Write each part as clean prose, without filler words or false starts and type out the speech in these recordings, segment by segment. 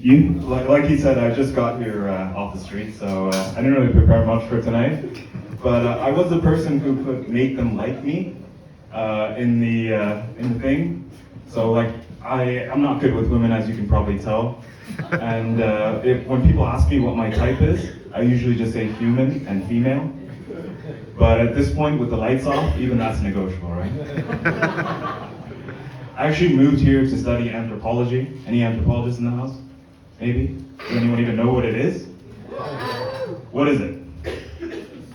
Like he said, I just got here off the street, so I didn't really prepare much for tonight. But I was the person who could make them like me in the thing. So like I'm not good with women, as you can probably tell. And when people ask me what my type is, I usually just say human and female. But at this point, with the lights off, even that's negotiable, right? I actually moved here to study anthropology. Any anthropologists in the house? Maybe? Does anyone even know what it is? What is it?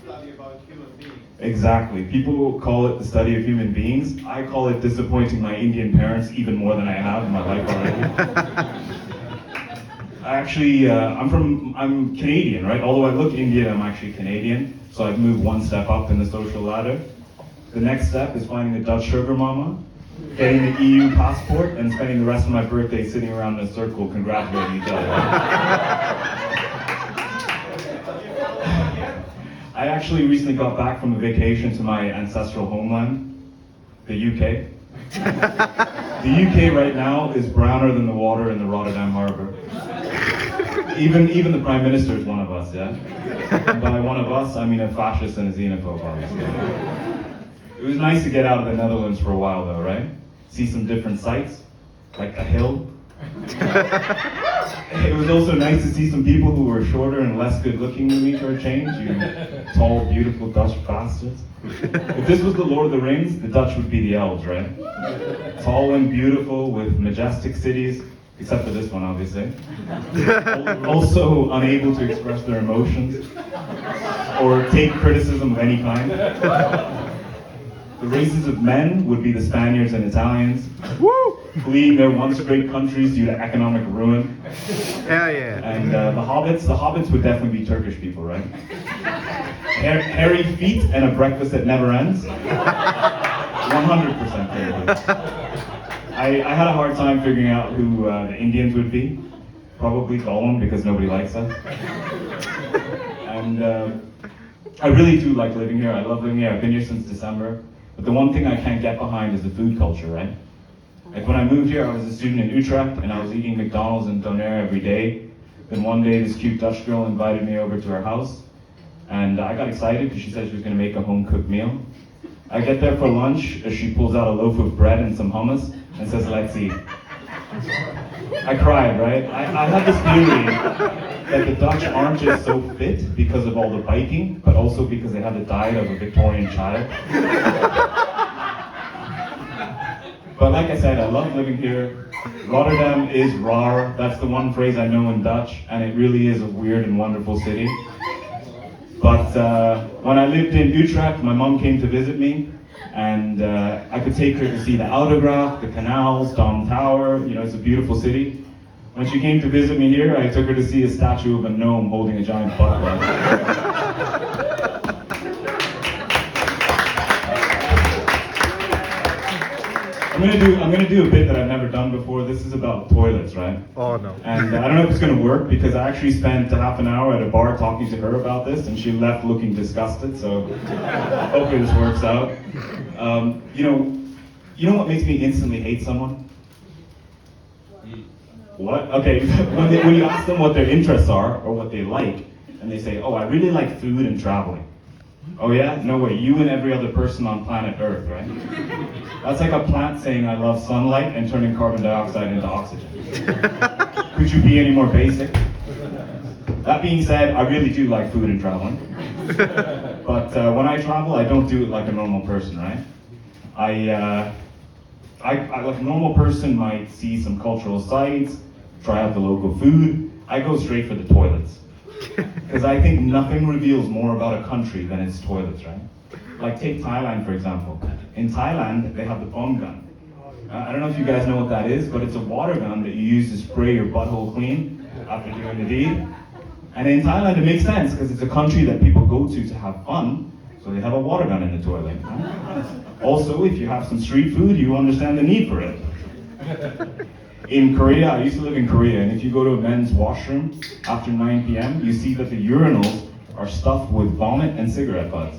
Study about human beings. Exactly. People call it the study of human beings. I call it disappointing my Indian parents even more than I have in my life already. Actually, I'm Canadian, right? Although I look Indian, I'm actually Canadian. So I've moved one step up in the social ladder. The next step is finding the Dutch sugar mama, getting the EU passport, and spending the rest of my birthday sitting around in a circle congratulating each other. I actually recently got back from a vacation to my ancestral homeland, the UK. The UK right now is browner than the water in the Rotterdam Harbour. Even the Prime Minister is one of us, yeah? By one of us, I mean a fascist and a xenophobe, obviously. It was nice to get out of the Netherlands for a while though, right? See some different sights, like a hill. It was also nice to see some people who were shorter and less good looking than me for a change, you tall, beautiful Dutch bastards. If this was the Lord of the Rings, the Dutch would be the elves, right? Tall and beautiful with majestic cities, except for this one, obviously. Also unable to express their emotions or take criticism of any kind. The races of men would be the Spaniards and Italians, fleeing their once great countries due to economic ruin. Hell yeah. And the hobbits would definitely be Turkish people, right? Hairy feet and a breakfast that never ends. 100% hairy. I had a hard time figuring out who the Indians would be. Probably Gollum, because nobody likes us. And I really do like living here. I love living here. I've been here since December. But the one thing I can't get behind is the food culture, right? Like when I moved here, I was a student in Utrecht, and I was eating McDonald's and doner every day. Then one day, this cute Dutch girl invited me over to her house. And I got excited because she said she was going to make a home-cooked meal. I get there for lunch, as she pulls out a loaf of bread and some hummus, and says, "Let's eat." I cried, right? I had this theory that the Dutch aren't just so fit because of all the biking, but also because they have the diet of a Victorian child. But like I said, I love living here. Rotterdam is raar. That's the one phrase I know in Dutch, and it really is a weird and wonderful city. But when I lived in Utrecht, my mom came to visit me, and I could take her to see the Oudegracht, the canals, Dom Tower. You know, it's a beautiful city. When she came to visit me here, I took her to see a statue of a gnome holding a giant butt plug. I'm gonna do a bit that I've never done before. This is about toilets, right? Oh no. And I don't know if it's gonna work because I actually spent half an hour at a bar talking to her about this, and she left looking disgusted. So hopefully this works out. You know what makes me instantly hate someone? What? Okay, when you ask them what their interests are or what they like, and they say, "Oh, I really like food and traveling." Oh yeah? No way. You and every other person on planet Earth, right? That's like a plant saying I love sunlight and turning carbon dioxide into oxygen. Could you be any more basic? That being said, I really do like food and traveling. But when I travel, I don't do it like a normal person, right? I like a normal person might see some cultural sites, try out the local food. I go straight for the toilets. Because I think nothing reveals more about a country than its toilets, right? Like take Thailand, for example. In Thailand, they have the bomb gun. I don't know if you guys know what that is, but it's a water gun that you use to spray your butthole clean after doing the deed. And in Thailand, it makes sense because it's a country that people go to have fun, so they have a water gun in the toilet. Also, if you have some street food, you understand the need for it. In Korea, I used to live in Korea, and if you go to a men's washroom after 9 p.m., you see that the urinals are stuffed with vomit and cigarette butts.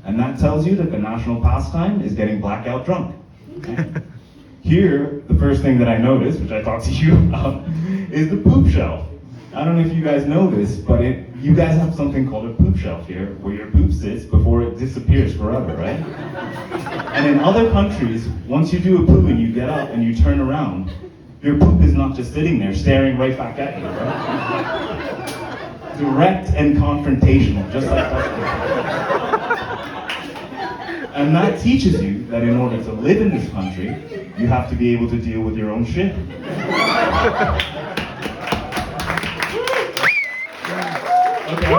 And that tells you that the national pastime is getting blackout drunk. Here, the first thing that I noticed, which I talked to you about, is the poop shelf. I don't know if you guys know this, but you guys have something called a poop shelf here, where your poop sits before it disappears forever, right? And in other countries, once you do a poo and you get up and you turn around, your poop is not just sitting there staring right back at you, right? Direct and confrontational, just like that. And that teaches you that in order to live in this country, you have to be able to deal with your own shit. Okay,